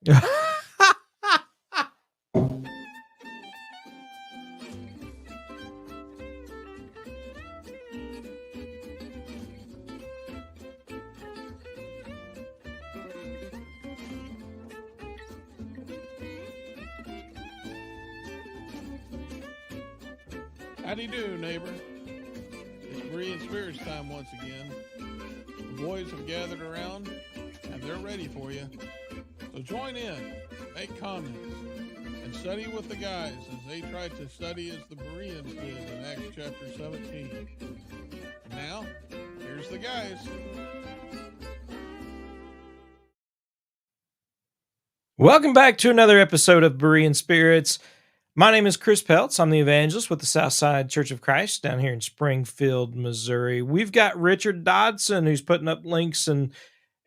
Howdy do, neighbor. It's Berean Spirits time once again. The boys have gathered around, and they're ready for you. So join in, make comments, and study with the guys as they try to study as the Bereans did in Acts chapter 17. And now, here's the guys. Welcome back to another episode of Berean Spirits. My name is Chris Peltz. I'm the evangelist with the Southside Church of Christ down here in Springfield, Missouri. We've got Richard Dodson who's putting up links and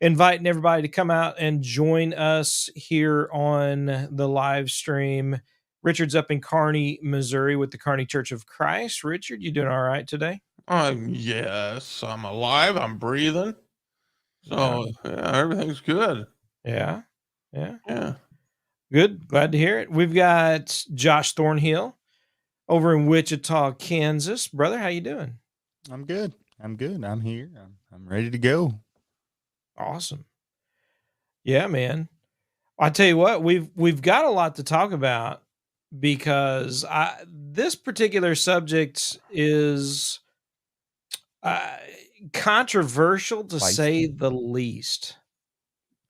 inviting everybody to come out and join us here on the live stream. Richard's up in Kearney, Missouri with the Kearney Church of Christ. Richard, you doing all right today? Yes, I'm alive. I'm breathing. So, yeah, everything's good. Yeah. Good. Glad to hear it. We've got Josh Thornhill over in Wichita, Kansas. Brother, how you doing? I'm good. I'm here. I'm ready to go. Awesome. Yeah, man. I tell you what, we've got a lot to talk about because this particular subject is controversial to say the least.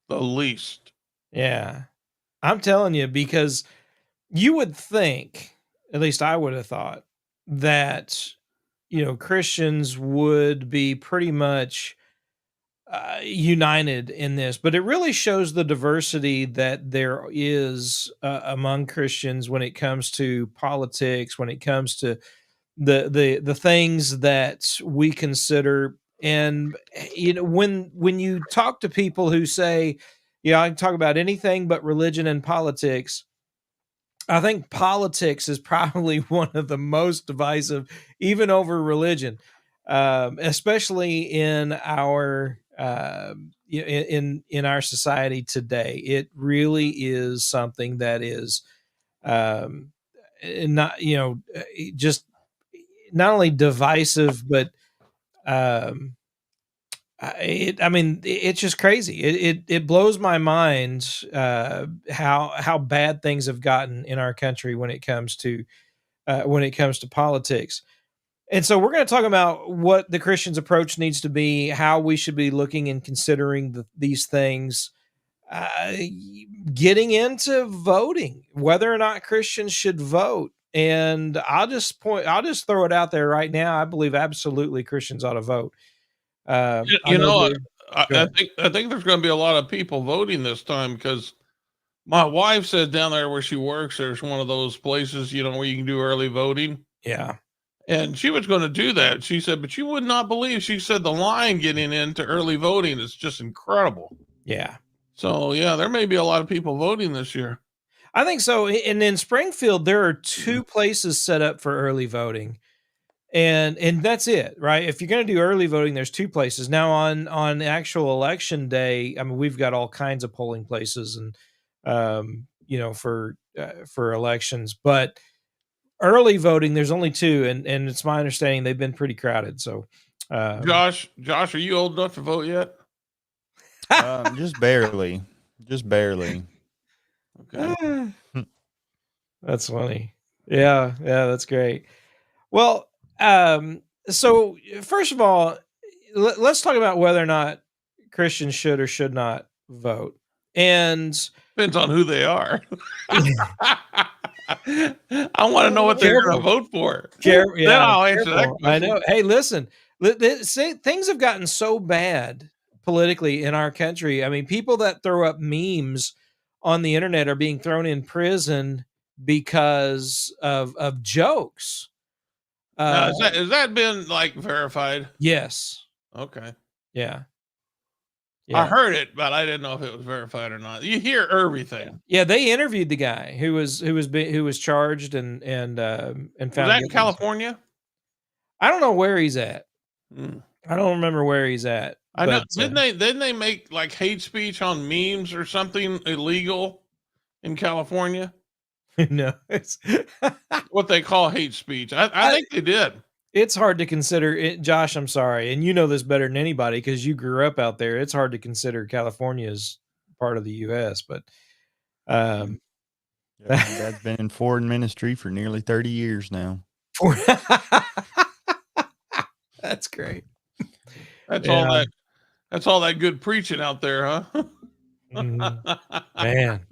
The least. Yeah. I'm telling you, because you would think, at least I would have thought, that, Christians would be pretty much united in this, but it really shows the diversity that there is among Christians when it comes to politics, when it comes to the things that we consider. And when you talk to people who say, I can talk about anything but religion and politics, I think politics is probably one of the most divisive, even over religion, especially in our in our society today. It really is something that is not just not only divisive, but it's just crazy. It blows my mind how bad things have gotten in our country when it comes to politics. And so we're going to talk about what the Christian's approach needs to be, how we should be looking and considering these things, getting into voting, whether or not Christians should vote. And I'll just throw it out there right now. I believe absolutely Christians ought to vote. I think there's going to be a lot of people voting this time because my wife said down there where she works, there's one of those places, where you can do early voting. Yeah. And she was going to do that. She said, but you would not believe, she said the line getting into early voting is just incredible. Yeah. So, yeah, there may be a lot of people voting this year. I think so. And in Springfield, there are 2 places set up for early voting. And that's it, right? If you're going to do early voting, there's 2 places. Now on actual election day, I mean, we've got all kinds of polling places and, for elections, but early voting, there's only 2. And it's my understanding they've been pretty crowded. So, Josh, are you old enough to vote yet? Just barely. Okay. That's funny. Yeah, that's great. Well, so first of all, let's talk about whether or not Christians should or should not vote. And depends on who they are. I want to know what they're going to vote for. Then I'll answer that question. I know. Hey, listen, things have gotten so bad politically in our country. I mean, people that throw up memes on the internet are being thrown in prison because of jokes. Now, has that been verified? Yes. Okay. Yeah. I heard it, but I didn't know if it was verified or not. You hear everything. Yeah, they interviewed the guy who was charged and found. Was that in California? I don't know where he's at. I don't remember where he's at. I know. But Didn't they make like hate speech on memes or something illegal in California? no, it's What they call hate speech. I think they did. it's hard to consider it, Josh. I'm sorry, and you know this better than anybody because you grew up out there. It's hard to consider California as part of the U.S., but um, Yeah, my dad's been in foreign ministry for nearly 30 years now. that's great. That's Yeah. all that. That's all that good preaching out there, huh? Mhm. Man.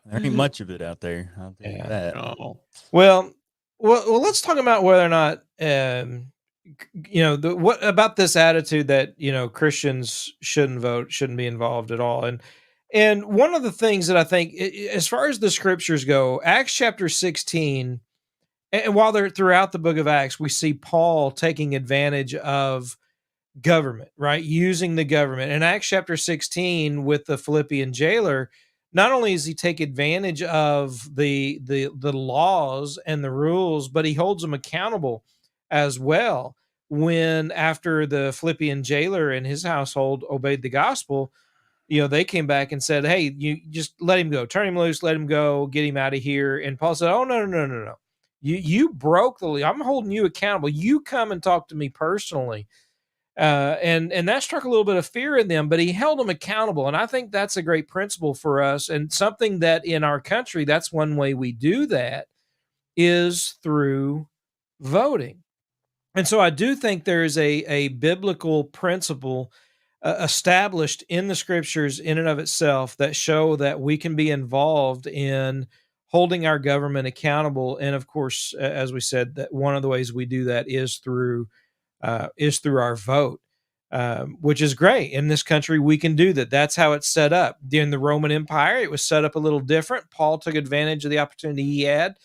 There ain't much of it out there. I'll tell you Yeah. that. Oh. Well, let's talk about whether or not, what about this attitude that Christians shouldn't vote, shouldn't be involved at all, and one of the things that I think, as far as the scriptures go, Acts chapter 16, and while they're throughout the book of Acts, we see Paul taking advantage of government, right? Using the government. In Acts chapter 16 with the Philippian jailer, not only does he take advantage of the laws and the rules, but he holds them accountable as well. When after the Philippian jailer and his household obeyed the gospel, they came back and said, "Hey, you just let him go, turn him loose, let him go, get him out of here." And Paul said, "Oh, no, no, no, no, no. You broke the law. I'm holding you accountable. You come and talk to me personally." And that struck a little bit of fear in them, but he held them accountable. And I think that's a great principle for us, and something that in our country, that's one way we do that is through voting. And so I do think there is a biblical principle established in the scriptures in and of itself that show that we can be involved in holding our government accountable. And of course, as we said, that one of the ways we do that is through our vote, which is great. In this country, we can do that. That's how it's set up. During the Roman Empire, it was set up a little different. Paul took advantage of the opportunity he had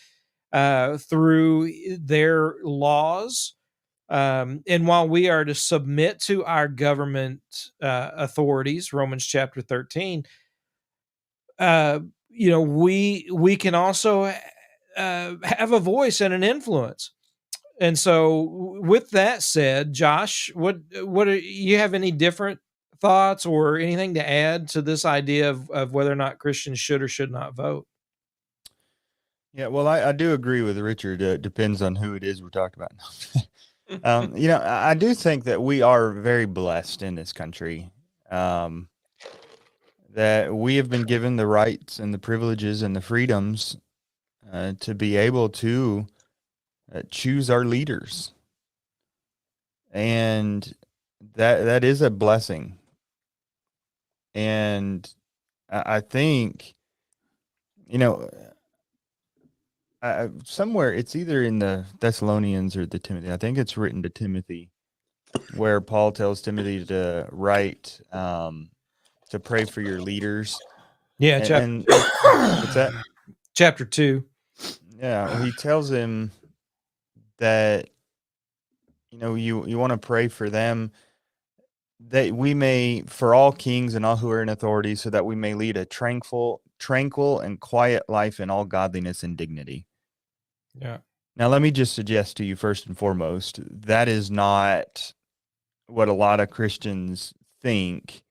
through their laws. And while we are to submit to our government authorities, Romans chapter 13, we can also have a voice and an influence. And so, with that said, Josh, what you have any different thoughts or anything to add to this idea of whether or not Christians should or should not vote? Yeah, well, I do agree with Richard. It depends on who it is we're talking about. I do think that we are very blessed in this country, that we have been given the rights and the privileges and the freedoms to be able to choose our leaders. And that is a blessing. And I think, somewhere it's either in the Thessalonians or the Timothy. I think it's written to Timothy, where Paul tells Timothy to write, to pray for your leaders. Yeah, what's that? Chapter 2. Yeah, he tells him that you want to pray for them, that we may, for all kings and all who are in authority, so that we may lead a tranquil and quiet life in all godliness and dignity. Yeah. Now, let me just suggest to you, first and foremost, that is not what a lot of Christians think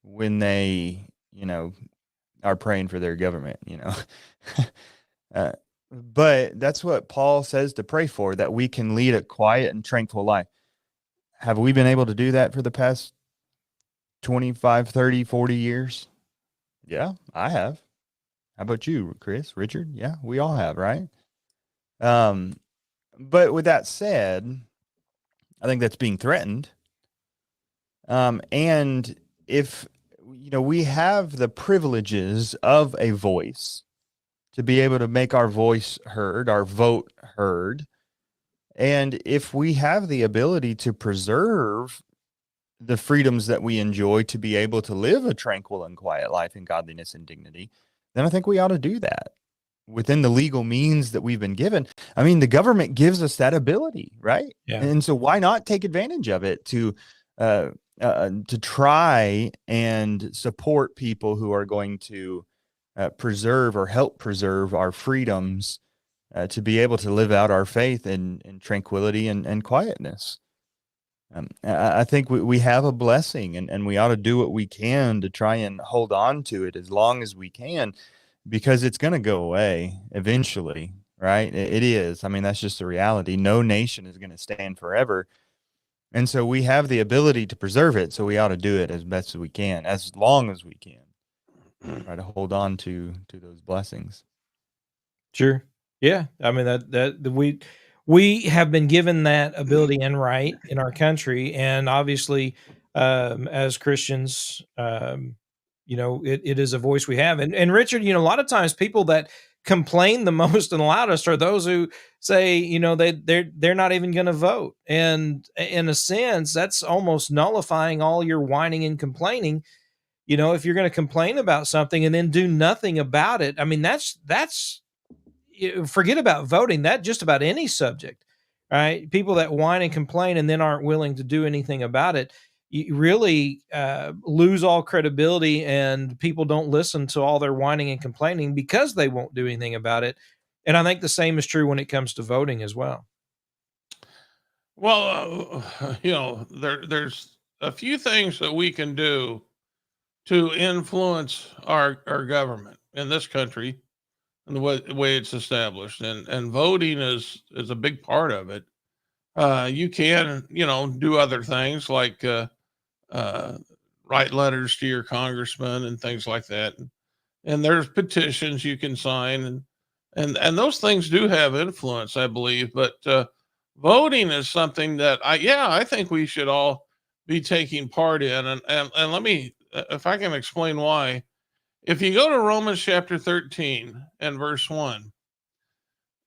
when they, are praying for their government, but that's what Paul says to pray for, that we can lead a quiet and tranquil life. Have we been able to do that for the past 25, 30, 40 years? Yeah, I have. How about you, Chris, Richard? Yeah, we all have, right? But with that said, I think that's being threatened. And if, we have the privileges of a voice to be able to make our voice heard, our vote heard. And if we have the ability to preserve the freedoms that we enjoy to be able to live a tranquil and quiet life in godliness and dignity, then I think we ought to do that within the legal means that we've been given. I mean, the government gives us that ability, right? Yeah. And so why not take advantage of it to try and support people who are going to preserve or help preserve our freedoms to be able to live out our faith in tranquility and quietness. I think we have a blessing, and we ought to do what we can to try and hold on to it as long as we can, because it's going to go away eventually, right? It is. I mean, that's just the reality. No nation is going to stand forever. And so we have the ability to preserve it. So we ought to do it as best as we can, as long as we can. Try to hold on to those blessings. Sure. Yeah. I mean, we have been given that ability and right in our country. And obviously, as Christians, it is a voice we have. And Richard, a lot of times people that complain the most and loudest are those who say, they're not even going to vote. And in a sense, that's almost nullifying all your whining and complaining. If you're going to complain about something and then do nothing about it, I mean, that's forget about voting, that just about any subject, right? People that whine and complain and then aren't willing to do anything about it, you really lose all credibility, and people don't listen to all their whining and complaining because they won't do anything about it. And I think the same is true when it comes to voting as well. Well, there's a few things that we can do to influence our government in this country and the way it's established, and voting is a big part of it. You can do other things like write letters to your congressman and things like that, and there's petitions you can sign, and those things do have influence, I believe. But voting is something that I think we should all be taking part in, and let me, if I can explain why. If you go to Romans chapter 13 and verse 1,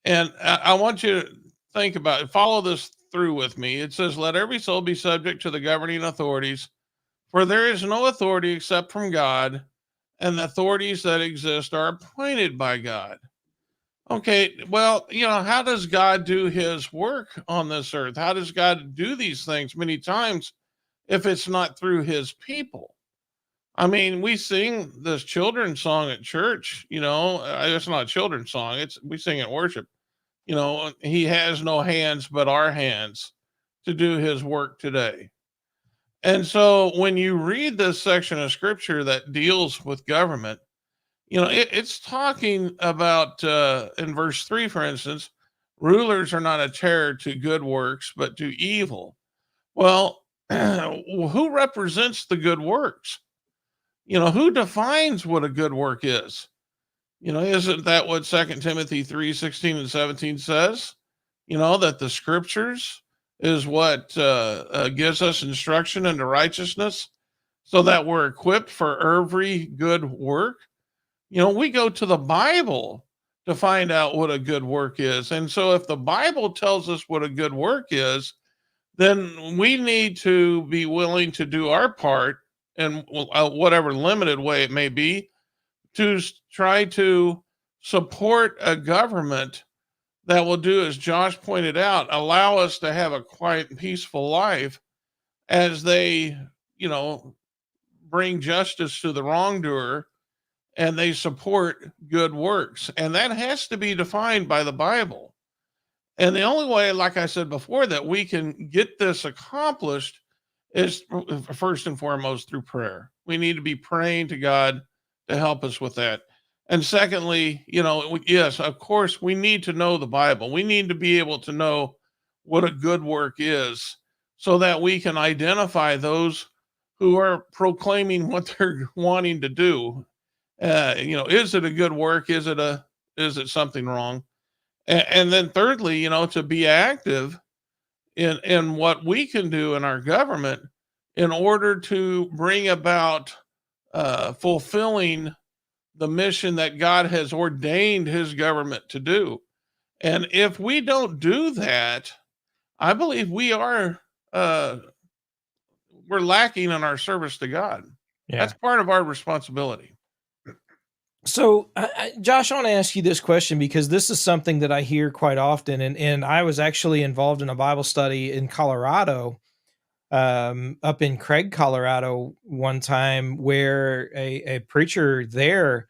and I want you to think about it, follow this through with me. It says, "Let every soul be subject to the governing authorities, for there is no authority except from God, and the authorities that exist are appointed by God." Okay, well, how does God do his work on this earth? How does God do these things many times if it's not through his people? I mean, we sing this children's song at church, it's not a children's song. We sing at worship, he has no hands but our hands to do his work today. And so when you read this section of scripture that deals with government, it's talking about, in verse 3, for instance, rulers are not a terror to good works, but to evil. Well, who represents the good works? Who defines what a good work is? Isn't that what 2 Timothy 3:16 and 17 says? That the scriptures is what gives us instruction into righteousness so that we're equipped for every good work. We go to the Bible to find out what a good work is. And so if the Bible tells us what a good work is, then we need to be willing to do our part in whatever limited way it may be, to try to support a government that will do, as Josh pointed out, allow us to have a quiet and peaceful life as they, bring justice to the wrongdoer and they support good works. And that has to be defined by the Bible. And the only way, like I said before, that we can get this accomplished is first and foremost through prayer. We need to be praying to God to help us with that. And secondly, yes, of course, we need to know the Bible. We need to be able to know what a good work is so that we can identify those who are proclaiming what they're wanting to do. Is it a good work? Is it something wrong? And then thirdly, to be active in what we can do in our government in order to bring about fulfilling the mission that God has ordained his government to do. And if we don't do that, I believe we're lacking in our service to God. Yeah. That's part of our responsibility. So, Josh, I want to ask you this question because this is something that I hear quite often. And I was actually involved in a Bible study in Colorado, up in Craig, Colorado, one time where a preacher there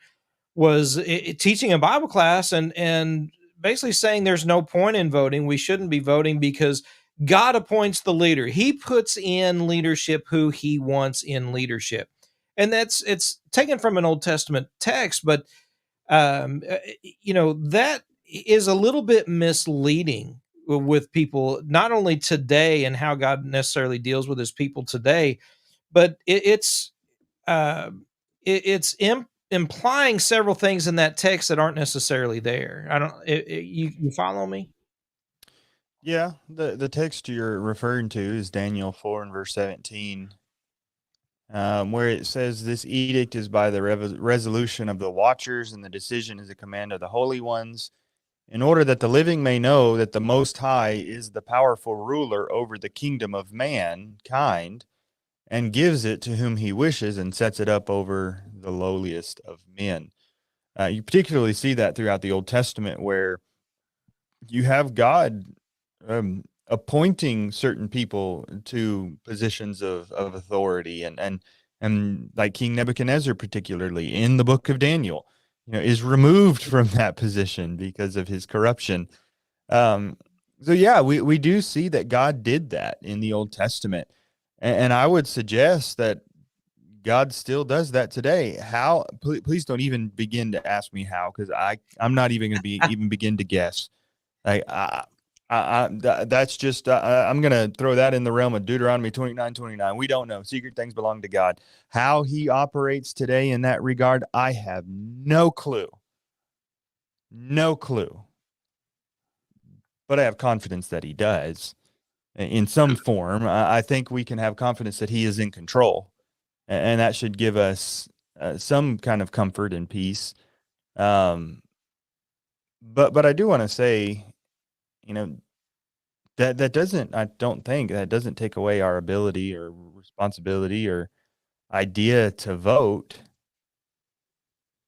was teaching a Bible class and basically saying there's no point in voting. We shouldn't be voting because God appoints the leader. He puts in leadership who he wants in leadership. And it's taken from an Old Testament text, but that is a little bit misleading with people, not only today and how God necessarily deals with his people today, but uh, it's implying several things in that text that aren't necessarily there. I don't, you follow me? Yeah, the text you're referring to is Daniel 4 and verse 17, where it says, "This edict is by the resolution of the watchers, and the decision is a command of the holy ones, in order that the living may know that the Most High is the powerful ruler over the kingdom of mankind, and gives it to whom he wishes, and sets it up over the lowliest of men." You particularly see that throughout the Old Testament, where you have God appointing certain people to positions of authority, and like King Nebuchadnezzar, particularly in the book of Daniel, is removed from that position because of his corruption. So yeah, we do see that God did that in the Old Testament, and I would suggest that God still does that today. How? Please don't even begin to ask me how, because I'm not even going to even begin to guess. Like that's just I'm going to throw that in the realm of Deuteronomy 29:29. We don't know. Secret things belong to God. How he operates today in that regard, I have no clue. No clue. But I have confidence that he does in some form. I think we can have confidence that he is in control, and that should give us some kind of comfort and peace. But I do want to say, that doesn't, I don't think that doesn't take away our ability or responsibility or idea to vote.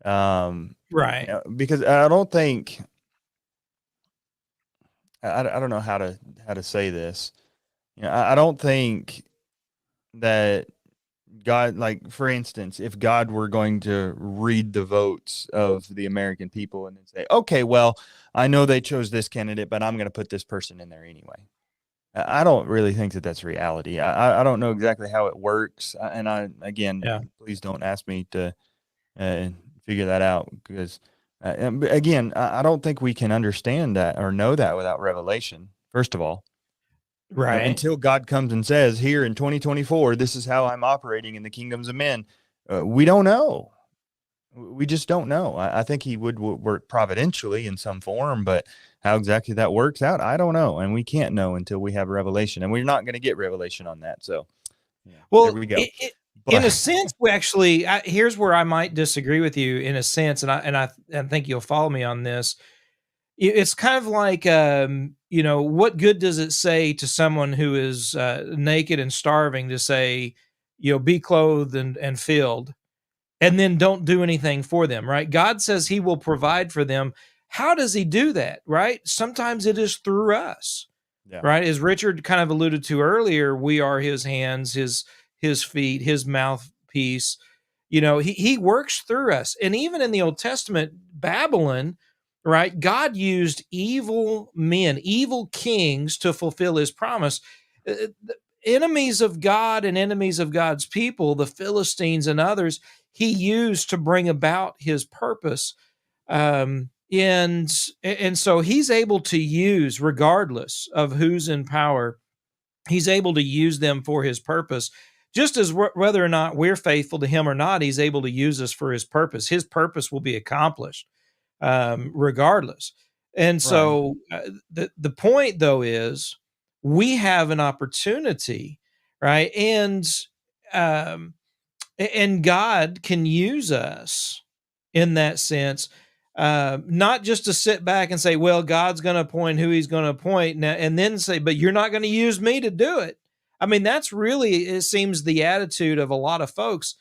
Right. Because I don't think, I don't know how to say this. I don't think that God, like, for instance, if God were going to read the votes of the American people and then say, okay, well, I know they chose this candidate, but I'm going to put this person in there anyway. I don't really think that that's reality. I don't know exactly how it works. Again, Yeah. please don't ask me to figure that out, because again, I don't think we can understand that or know that without revelation, first of all. Right. Until God comes and says, here in 2024, this is how I'm operating in the kingdoms of men. We don't know. We just don't know. I think he would work providentially in some form, but how exactly that works out, I don't know. And we can't know until we have revelation, and we're not going to get revelation on that. So, well, there we go. In a sense, we actually, here's where I might disagree with you in a sense, and I think you'll follow me on this. It's kind of like, what good does it say to someone who is naked and starving to say, be clothed and filled, and then don't do anything for them, right? God says he will provide for them. How does he do that, right? Sometimes it is through us, right? As Richard kind of alluded to earlier, we are his hands, his feet, his mouthpiece. He works through us. And even in the Old Testament, Babylon, right? God used evil men, evil kings to fulfill his promise. The enemies of God and enemies of God's people, the Philistines and others, he used to bring about his purpose. And so he's able to use, regardless of who's in power, he's able to use them for his purpose. Just as whether or not we're faithful to him or not, he's able to use us for his purpose. His purpose will be accomplished regardless. And so the point, though, is we have an opportunity, right? And God can use us in that sense, not just to sit back and say, well, God's going to appoint who he's going to appoint now, and then say, but you're not going to use me to do it. I mean, that's really, it seems, the attitude of a lot of folks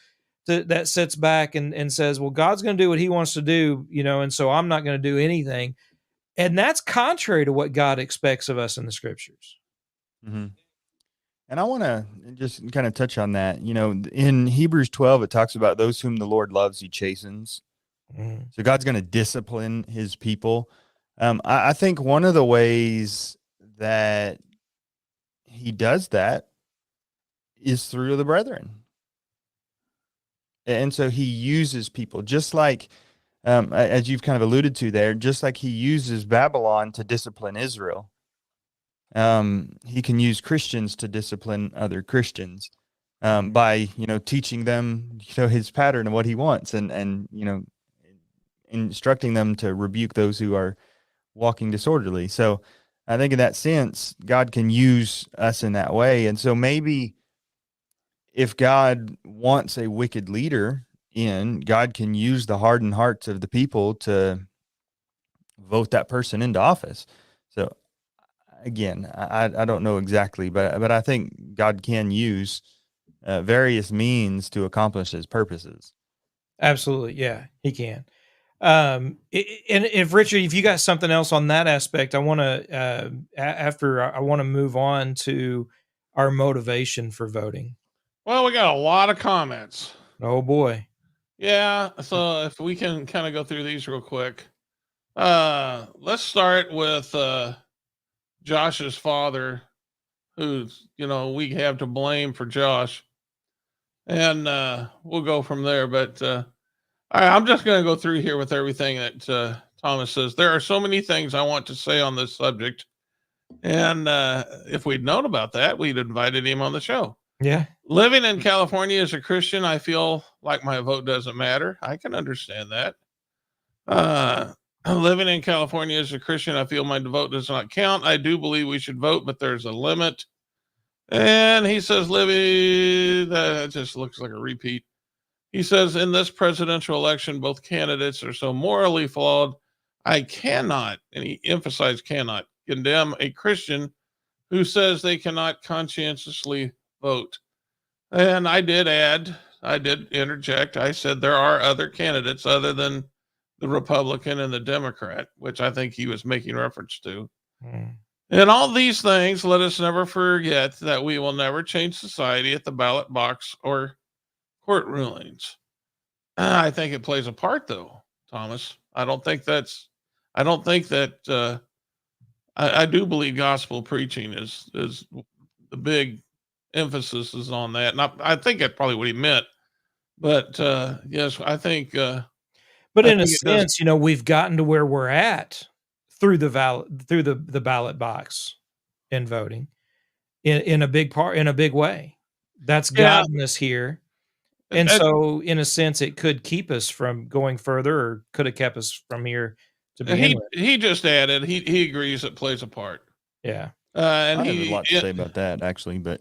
that sits back and says, well, God's going to do what he wants to do, and so I'm not going to do anything. And that's contrary to what God expects of us in the scriptures. Mm-hmm. And I want to just kind of touch on that. In Hebrews 12, it talks about those whom the Lord loves, he chastens. Mm-hmm. So God's going to discipline his people. I think one of the ways that he does that is through the brethren. And so he uses people just like, as you've kind of alluded to there, just like he uses Babylon to discipline Israel. He can use Christians to discipline other Christians by, teaching them, his pattern and what he wants, and instructing them to rebuke those who are walking disorderly. So I think in that sense, God can use us in that way. And so maybe if God wants a wicked leader in, God can use the hardened hearts of the people to vote that person into office. So again, I don't know exactly, but I think God can use various means to accomplish his purposes. Absolutely. Yeah, he can. And if Richard, if you got something else on that aspect, I want to, I want to move on to our motivation for voting. Well, we got a lot of comments. Oh boy. Yeah. So if we can kind of go through these real quick. Let's start with Josh's father, who's, we have to blame for Josh. And we'll go from there. But all right, I'm just going to go through here with everything that Thomas says. There are so many things I want to say on this subject. And if we'd known about that, we'd invited him on the show. Yeah. Living in California as a Christian, I feel like my vote doesn't matter. I can understand that. Living in California as a Christian, I feel my vote does not count. I do believe we should vote, but there's a limit. And he says, Libby, that just looks like a repeat. He says, in this presidential election, both candidates are so morally flawed. I cannot, and he emphasized cannot, condemn a Christian who says they cannot conscientiously vote. And I did interject. I said there are other candidates other than the Republican and the Democrat, which I think he was making reference to. And all these things, let us never forget that we will never change society at the ballot box or court rulings. I think it plays a part, though, Thomas. I do believe gospel preaching is the big emphasis is on that. And I think that's probably what he meant. But yes, I think. But in a sense, we've gotten to where we're at through the ballot box in voting in a big way. That's gotten us here. And so in a sense, it could keep us from going further, or could have kept us from here to begin with. He just added, he agrees it plays a part. Yeah. And I have a lot to say about that, actually, but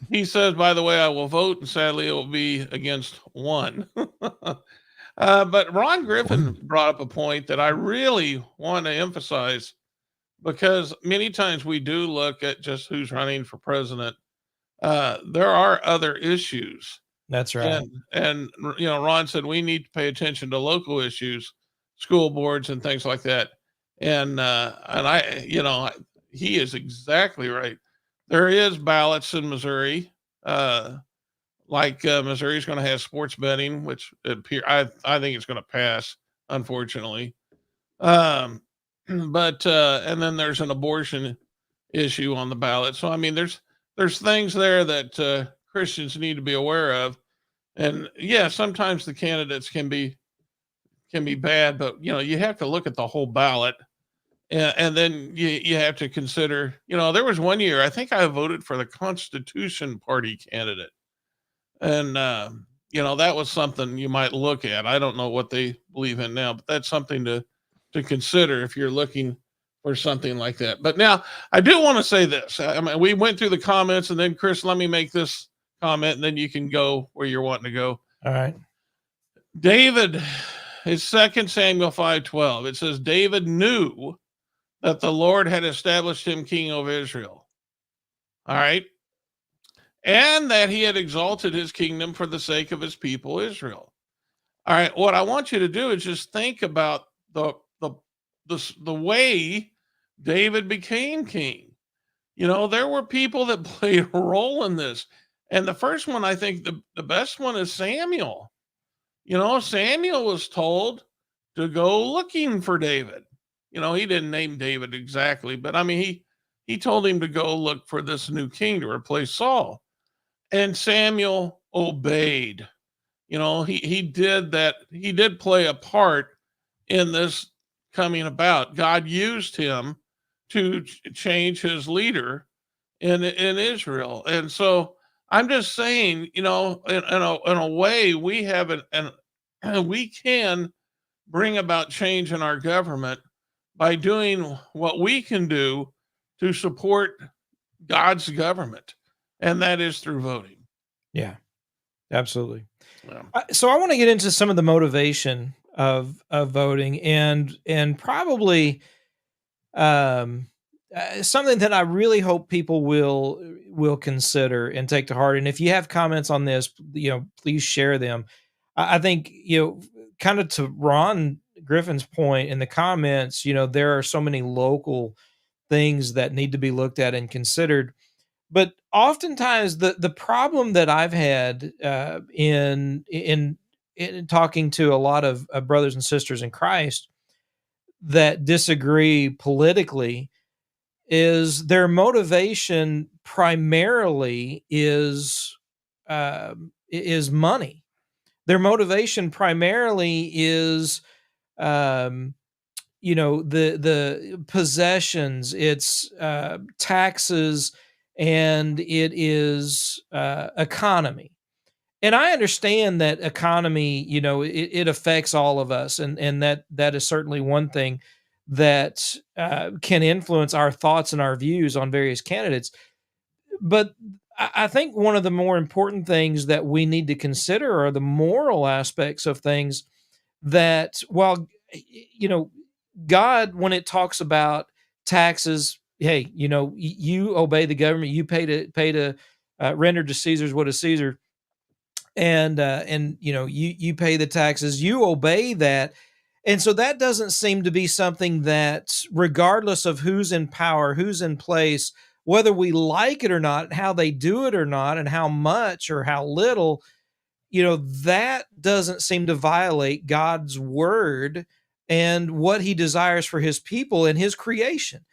he says, by the way, I will vote, and sadly it will be against one. But Ron Griffin brought up a point that I really want to emphasize, because many times we do look at just who's running for president. There are other issues. That's right. And Ron said we need to pay attention to local issues, school boards and things like that. And he is exactly right. There is ballots in Missouri. Missouri's going to have sports betting, which I think it's going to pass, unfortunately. But and then there's an abortion issue on the ballot. So I mean, there's things there that Christians need to be aware of. And yeah, sometimes the candidates can be bad, but you have to look at the whole ballot. And then you have to consider, there was one year, I think I voted for the Constitution Party candidate. And, that was something you might look at. I don't know what they believe in now, but that's something to consider if you're looking for something like that. But now I do want to say this. I mean, we went through the comments, and then Chris, let me make this comment, and then you can go where you're wanting to go. All right. David, it's 2 Samuel 5:12. It says, David knew that the Lord had established him king of Israel. All right. And that he had exalted his kingdom for the sake of his people, Israel. All right. What I want you to do is just think about the way David became king. There were people that played a role in this. And the first one, I think the best one is Samuel. Samuel was told to go looking for David. He didn't name David exactly, but I mean, he told him to go look for this new king to replace Saul. And Samuel obeyed. He did that. He did play a part in this coming about. God used him to change his leader in Israel. And so I'm just saying, in a way, we have and we can bring about change in our government by doing what we can do to support God's government, and that is through voting. Yeah, absolutely. Yeah. So I want to get into some of the motivation of voting, and probably something that I really hope people will consider and take to heart. And if you have comments on this, please share them. I think, kind of to Ron Griffin's point in the comments, there are so many local things that need to be looked at and considered. But oftentimes, the problem that I've had in talking to a lot of brothers and sisters in Christ that disagree politically is their motivation primarily is money. Their motivation primarily is the possessions, it's taxes, and it is economy. And I understand that economy, it affects all of us, and that is certainly one thing that can influence our thoughts and our views on various candidates. But I think one of the more important things that we need to consider are the moral aspects of things. That while God, when it talks about taxes, hey, you obey the government, you pay to render to Caesar's what is Caesar, and you pay the taxes, you obey that. And so that doesn't seem to be something that, regardless of who's in power, who's in place, whether we like it or not, how they do it or not, and how much or how little, that doesn't seem to violate God's word and what he desires for his people and his creation.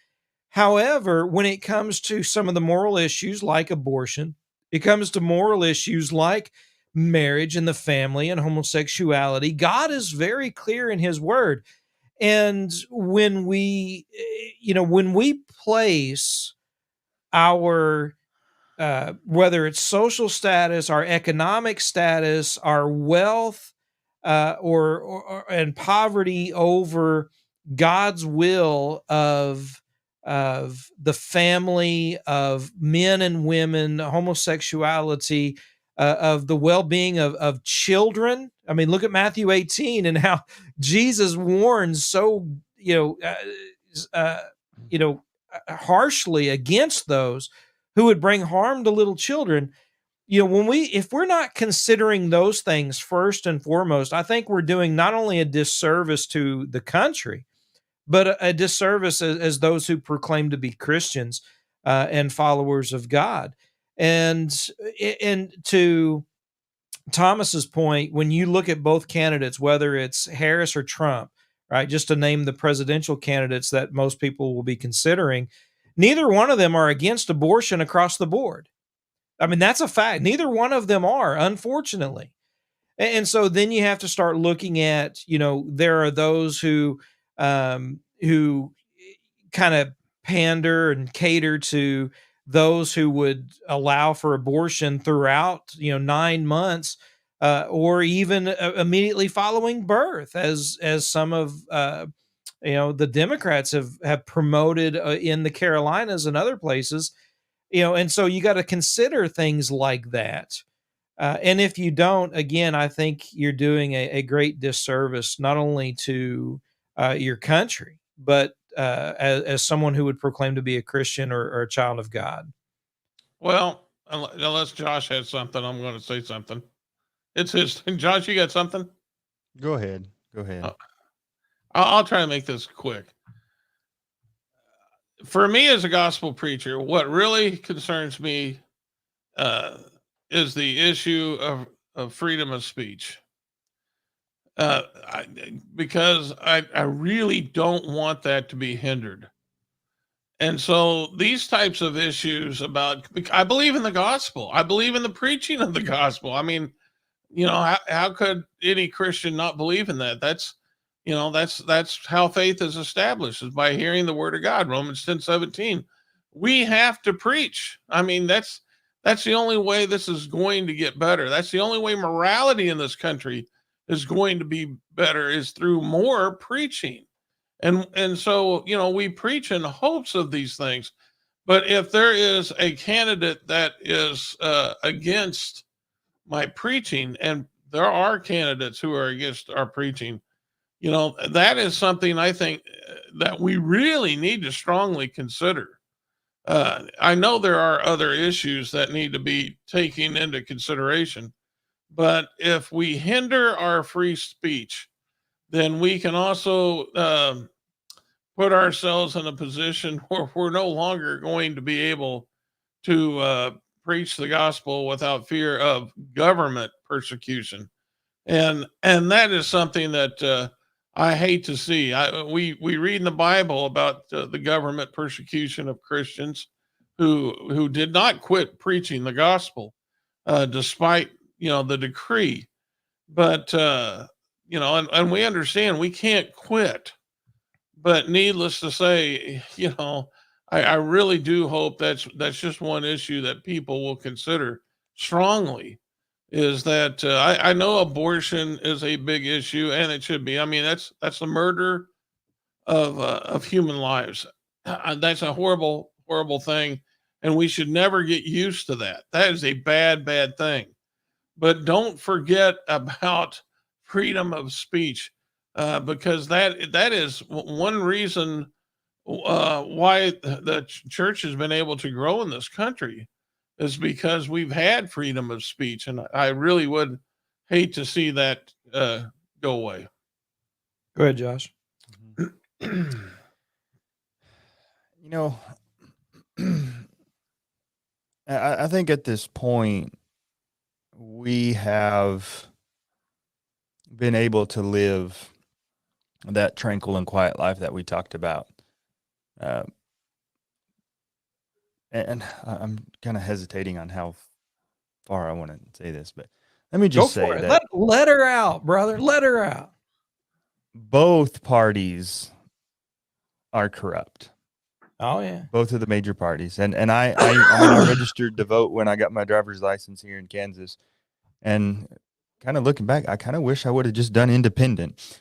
However, when it comes to some of the moral issues like abortion, it comes to moral issues like marriage and the family and homosexuality, God is very clear in his word. And when we place our whether it's social status, our economic status, our wealth, or and poverty over God's will of the family, of men and women, homosexuality, of the well-being of children. I mean, look at Matthew 18 and how Jesus warns so harshly against those who would bring harm to little children. If we're not considering those things first and foremost, I think we're doing not only a disservice to the country, but a disservice as those who proclaim to be Christians and followers of God. And to Thomas's point, when you look at both candidates, whether it's Harris or Trump, right, just to name the presidential candidates that most people will be considering, neither one of them are against abortion across the board. I mean, that's a fact. Neither one of them are, unfortunately. And so then you have to start looking at, there are those who kind of pander and cater to those who would allow for abortion throughout, 9 months, or even immediately following birth, as some of the Democrats have promoted in the Carolinas and other places. And so you got to consider things like that. And if you don't, again, I think you're doing a great disservice, not only to your country, but as someone who would proclaim to be a Christian or a child of God. Well, unless Josh has something, I'm going to say something. It's his. Josh, you got something? Go ahead. I'll try to make this quick. For me as a gospel preacher, what really concerns me is the issue of freedom of speech. Because I really don't want that to be hindered. And so these types of issues about, I believe in the gospel. I believe in the preaching of the gospel. I mean, how could any Christian not believe in that? That's how faith is established, is by hearing the word of God. Romans 10:17. We have to preach. I mean, that's the only way this is going to get better. That's the only way morality in this country is going to be better, is through more preaching. And so, we preach in hopes of these things. But if there is a candidate that is against my preaching, and there are candidates who are against our preaching, that is something I think that we really need to strongly consider. I know there are other issues that need to be taken into consideration, but if we hinder our free speech, then we can also put ourselves in a position where we're no longer going to be able to preach the gospel without fear of government persecution, and that is something that I hate to see. We read in the Bible about the government persecution of Christians who did not quit preaching the gospel despite the decree, but and we understand we can't quit. But needless to say, I really do hope that's just one issue that people will consider strongly. Is that I know abortion is a big issue, and it should be. I mean, that's the murder of human lives. That's a horrible, horrible thing, and we should never get used to that. That is a bad, bad thing. But don't forget about freedom of speech, because that is one reason why the church has been able to grow in this country, is because we've had freedom of speech, and I really would hate to see that go away. Go ahead, Josh. I think at this point we have been able to live that tranquil and quiet life that we talked about. And I'm kind of hesitating on how far I want to say this, but let me just say that let her out, brother. Let her out. Both parties are corrupt. Oh yeah, both of the major parties, and I registered to vote when I got my driver's license here in Kansas, and kind of looking back, I kind of wish I would have just done independent.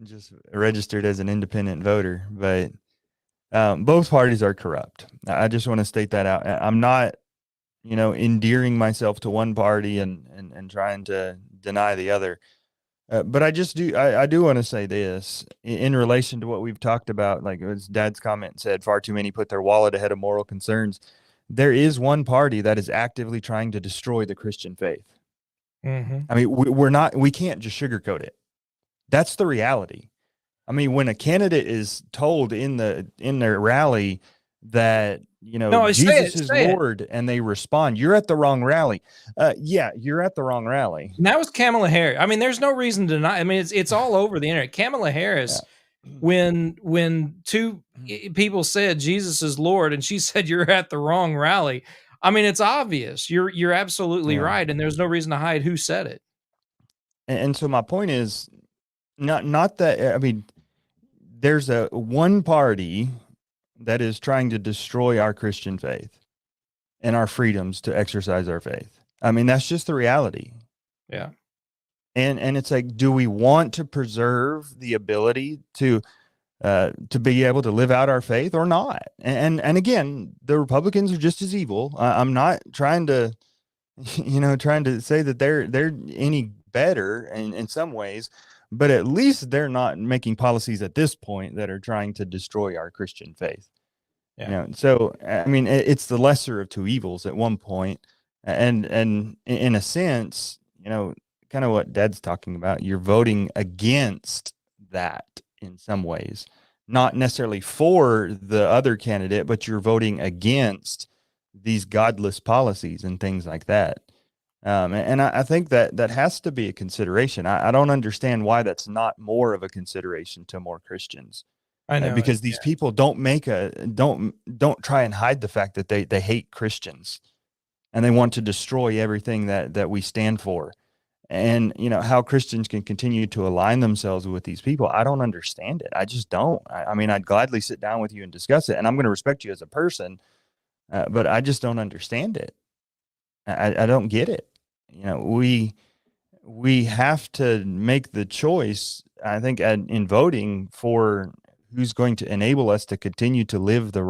Just registered as an independent voter, but both parties are corrupt. I just want to state that out. I'm not, endearing myself to one party and trying to deny the other. But I do want to say this in relation to what we've talked about, like as Dad's comment said, far too many put their wallet ahead of moral concerns. There is one party that is actively trying to destroy the Christian faith. Mm-hmm. I mean, we can't just sugarcoat it. That's the reality. I mean, when a candidate is told in their rally that, Jesus is Lord, and they respond, you're at the wrong rally. Yeah, you're at the wrong rally. And that was Kamala Harris. I mean, there's no reason to deny. I mean, it's all over the internet. Kamala Harris, when two people said Jesus is Lord, and she said you're at the wrong rally. I mean, it's obvious. You're absolutely right, and there's no reason to hide who said it. And so my point is not that. I mean, there's one party that is trying to destroy our Christian faith and our freedoms to exercise our faith. I mean, that's just the reality. Yeah. And it's like, do we want to preserve the ability to be able to live out our faith or not? And again, the Republicans are just as evil. I'm not trying to, trying to say that they're any better in some ways, but at least they're not making policies at this point that are trying to destroy our Christian faith. Yeah. So, I mean, it's the lesser of two evils at one point. And in a sense, kind of what Dad's talking about, you're voting against that in some ways, not necessarily for the other candidate, but you're voting against these godless policies and things like that. And I think that has to be a consideration. I don't understand why that's not more of a consideration to more Christians. I know it. because these people don't try and hide the fact that they hate Christians, and they want to destroy everything that we stand for. And how Christians can continue to align themselves with these people, I don't understand it. I just don't. I mean, I'd gladly sit down with you and discuss it, and I'm going to respect you as a person, but I just don't understand it. I don't get it. We have to make the choice, I think, in voting for who's going to enable us to continue to live the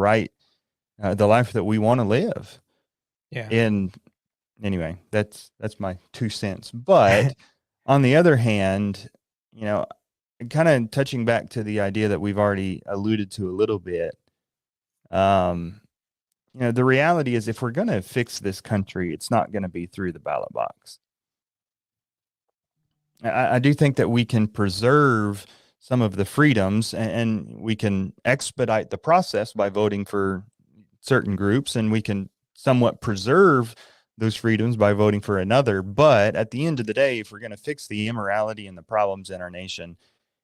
life that we want to live. Yeah. And anyway, that's my 2 cents. But on the other hand, kind of touching back to the idea that we've already alluded to a little bit, the reality is, if we're going to fix this country, it's not going to be through the ballot box. I do think that we can preserve some of the freedoms, and we can expedite the process by voting for certain groups, and we can somewhat preserve those freedoms by voting for another. But at the end of the day, if we're going to fix the immorality and the problems in our nation,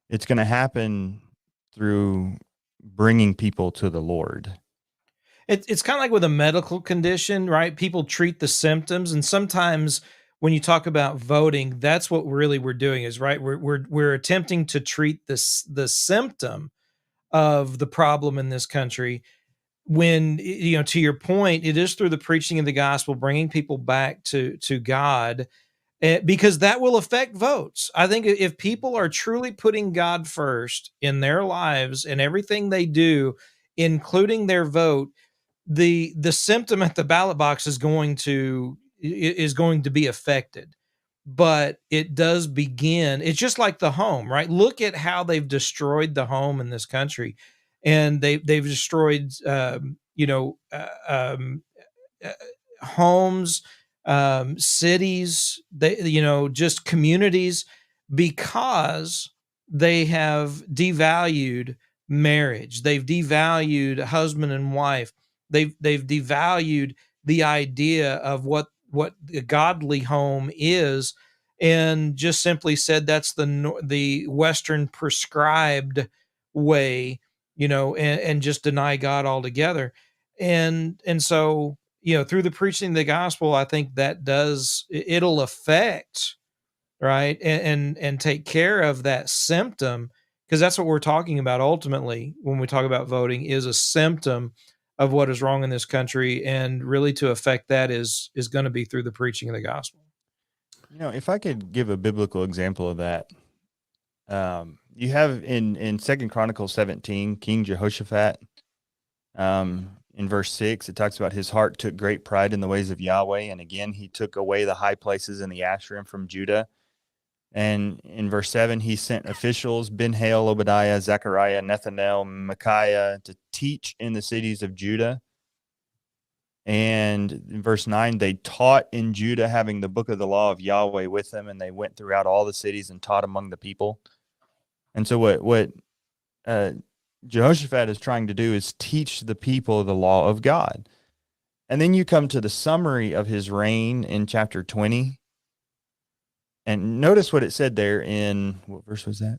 it's going to happen through bringing people to the Lord. It's kind of like with a medical condition, right? People treat the symptoms, and sometimes when you talk about voting, that's what really we're doing is, right, we're attempting to treat the symptom of the problem in this country. When, to your point, it is through the preaching of the gospel, bringing people back to God, because that will affect votes. I think if people are truly putting God first in their lives and everything they do, including their vote, the symptom at the ballot box is going to be affected. But it does begin. It's just like the home, right? Look at how they've destroyed the home in this country, and they've destroyed homes, cities, just communities, because they have devalued marriage. They've devalued husband and wife. They've devalued the idea of what the godly home is, and just simply said that's the Western prescribed way, and just deny God altogether. And so, through the preaching of the gospel, I think that it'll affect, right, and take care of that symptom, because that's what we're talking about ultimately when we talk about voting, is a symptom of what is wrong in this country, and really to affect that is going to be through the preaching of the gospel. If I could give a biblical example of that, you have in 2 Chronicles 17, King Jehoshaphat, in verse 6, it talks about his heart took great pride in the ways of Yahweh, and again, he took away the high places and the Asherim from Judah. And in verse 7, he sent officials, Ben-Hail, Obadiah, Zechariah, Nethanel, Micaiah, to teach in the cities of Judah. And in verse 9, they taught in Judah, having the book of the law of Yahweh with them, and they went throughout all the cities and taught among the people. And so what Jehoshaphat is trying to do is teach the people the law of God. And then you come to the summary of his reign in chapter 20. And notice what it said there in, what verse was that?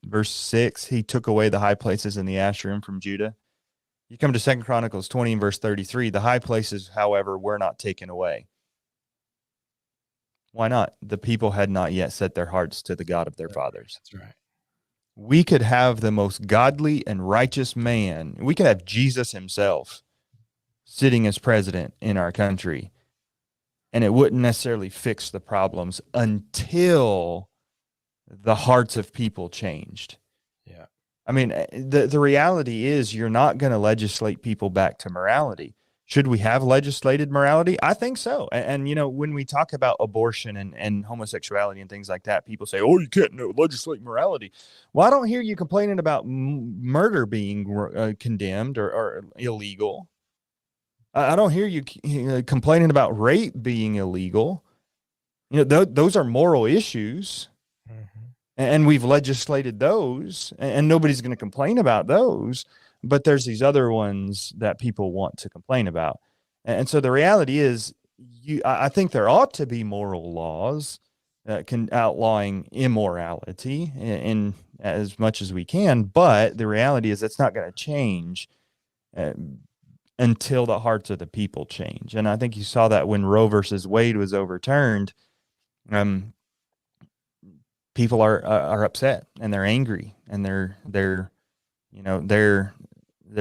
Verse 6, he took away the high places and the Asherim from Judah. You come to 2 Chronicles 20 and verse 33, the high places, however, were not taken away. Why not? The people had not yet set their hearts to the God of their fathers. That's right. We could have the most godly and righteous man. We could have Jesus himself sitting as president in our country, and it wouldn't necessarily fix the problems until the hearts of people changed. Yeah. I mean, the reality is you're not going to legislate people back to morality. Should we have legislated morality? I think so. And when we talk about abortion and homosexuality and things like that, people say, oh, you can't legislate morality. Well, I don't hear you complaining about murder being condemned or illegal. I don't hear you complaining about rape being illegal. Those are moral issues, and we've legislated those, and nobody's going to complain about those. But there's these other ones that people want to complain about. And so the reality is, I think there ought to be moral laws outlawing immorality in as much as we can. But the reality is that's not going to change uh, until the hearts of the people change. And I think you saw that when Roe versus Wade was overturned. People are upset and they're angry and they're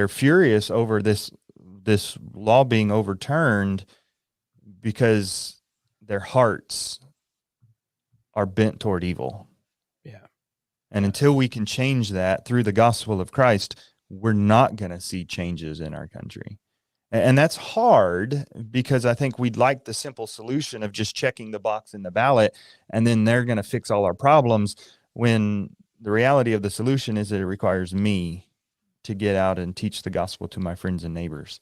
furious over this law being overturned because their hearts are bent toward evil. Yeah. And until we can change that through the gospel of Christ, we're not going to see changes in our country. And that's hard because I think we'd like the simple solution of just checking the box in the ballot and then they're going to fix all our problems, when the reality of the solution is that it requires me to get out and teach the gospel to my friends and neighbors.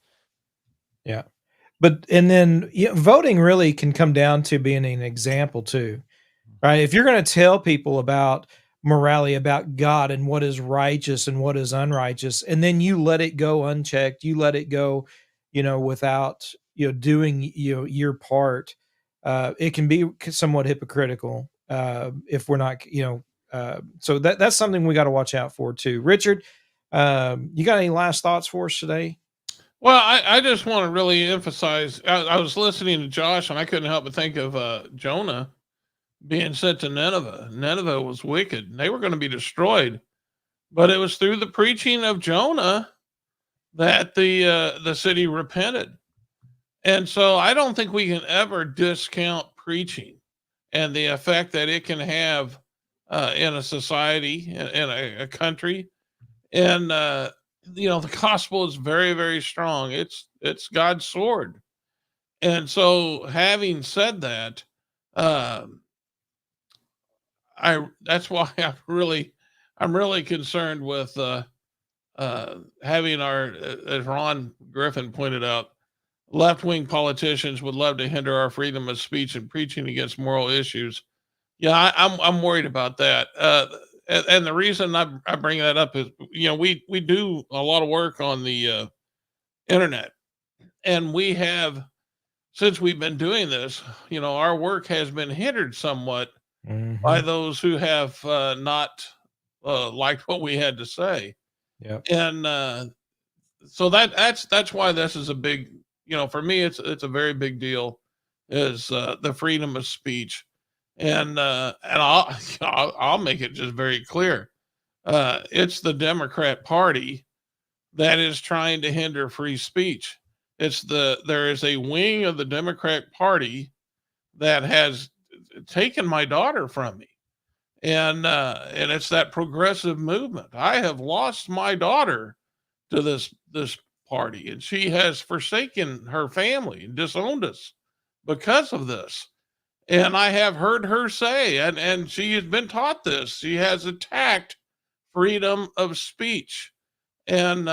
Yeah. But, and then voting really can come down to being an example too, right? If you're going to tell people about morality, about God and what is righteous and what is unrighteous, and then you let it go unchecked, you let it go, without, doing, your part, it can be somewhat hypocritical, if we're not, so that's something we got to watch out for too. Richard, you got any last thoughts for us today? Well, I just want to really emphasize. I was listening to Josh, and I couldn't help but think of Jonah being sent to Nineveh. Nineveh was wicked; and they were going to be destroyed. But it was through the preaching of Jonah that the city repented. And so I don't think we can ever discount preaching and the effect that it can have in a society, in a country. And the gospel is very, very strong. It's God's sword. And so, having said that, that's why I'm really concerned with having our, as Ron Griffin pointed out, left-wing politicians would love to hinder our freedom of speech and preaching against moral issues. Yeah, I'm worried about that. And the reason I bring that up is, we do a lot of work on the internet, and we have, since we've been doing this, our work has been hindered somewhat by those who have not liked what we had to say. Yeah. And so that's why this is a big, for me, it's a very big deal, is the freedom of speech. And I'll make it just very clear. It's the Democrat Party that is trying to hinder free speech. There is a wing of the Democrat Party that has taken my daughter from me. And it's that progressive movement. I have lost my daughter to this party, and she has forsaken her family and disowned us because of this. And I have heard her say, and she has been taught this, she has attacked freedom of speech. And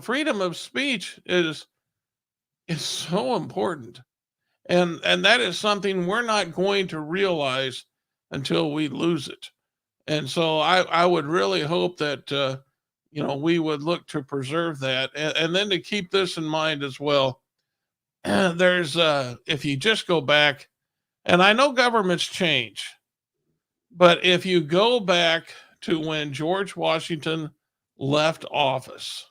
freedom of speech is so important. And that is something we're not going to realize until we lose it. And so I would really hope that we would look to preserve that, and then to keep this in mind as well. There's if you just go back, and I know governments change, but if you go back to when George Washington left office,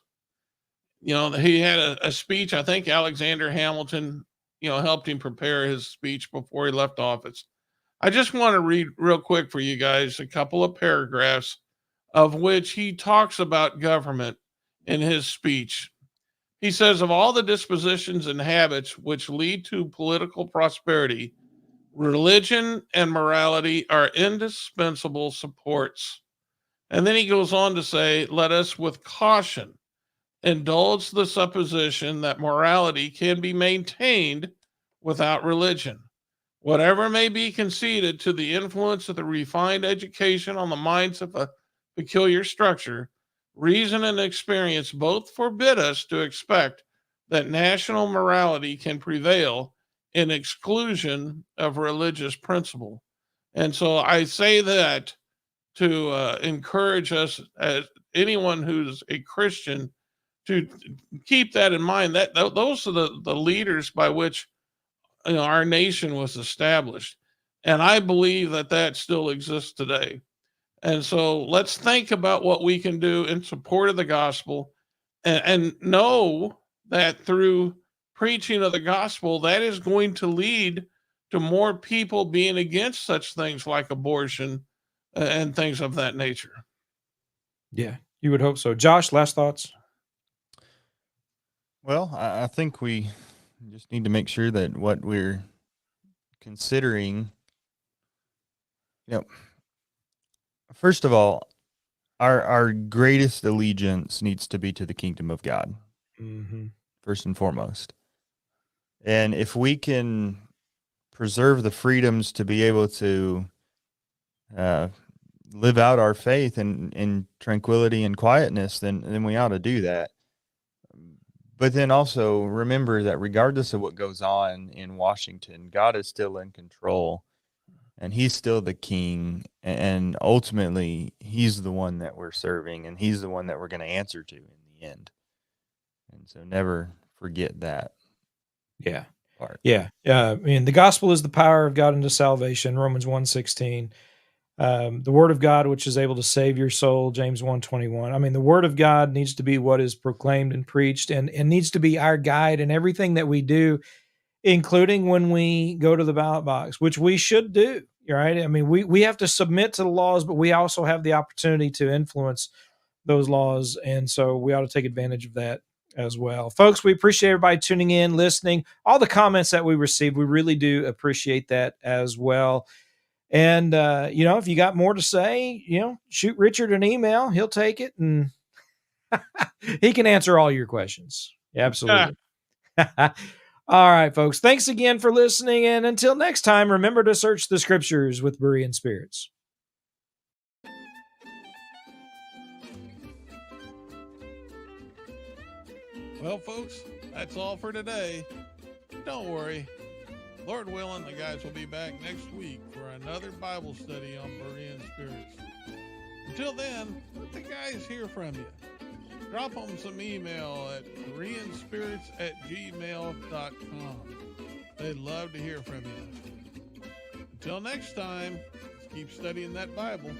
he had a speech. I think Alexander Hamilton, helped him prepare his speech before he left office. I just want to read real quick for you guys a couple of paragraphs of which he talks about government in his speech. He says, of all the dispositions and habits which lead to political prosperity, religion and morality are indispensable supports. And then he goes on to say, let us with caution indulge the supposition that morality can be maintained without religion. Whatever may be conceded to the influence of the refined education on the minds of a peculiar structure, reason and experience both forbid us to expect that national morality can prevail in exclusion of religious principle. And so I say that to encourage us, as anyone who's a Christian, to keep that in mind. That those are the leaders by which our nation was established, and I believe that still exists today. And so let's think about what we can do in support of the gospel, and know that through preaching of the gospel, that is going to lead to more people being against such things like abortion and things of that nature. Yeah, you would hope so. Josh, last thoughts? Well, I think we just need to make sure that what we're considering, you know, first of all, our greatest allegiance needs to be to the kingdom of God, Mm-hmm. first and foremost. And if we can preserve the freedoms to be able to live out our faith in tranquility and quietness, then we ought to do that. But then also remember that regardless of what goes on in Washington, God is still in control, and he's still the king, and ultimately he's the one that we're serving, and he's the one that we're going to answer to in the end. And so never forget that Yeah. part. Yeah. I mean, the gospel is the power of God unto salvation, Romans 1:16. The word of God, which is able to save your soul, James 1:21. I mean, the word of God needs to be what is proclaimed and preached, and needs to be our guide in everything that we do, including when we go to the ballot box, which we should do, right? I mean, we have to submit to the laws, but we also have the opportunity to influence those laws. And so we ought to take advantage of that as well. Folks, we appreciate everybody tuning in, listening, all the comments that we received. We really do appreciate that as well. And, if you got more to say, shoot Richard an email. He'll take it and he can answer all your questions. Absolutely. All right, folks. Thanks again for listening. And until next time, remember to search the scriptures with Berean spirits. Well, folks, that's all for today. Don't worry. Lord willing, the guys will be back next week for another Bible study on Berean spirits. Until then, let the guys hear from you. Drop them some email at bereanspirits@gmail.com. They'd love to hear from you. Until next time, let's keep studying that Bible.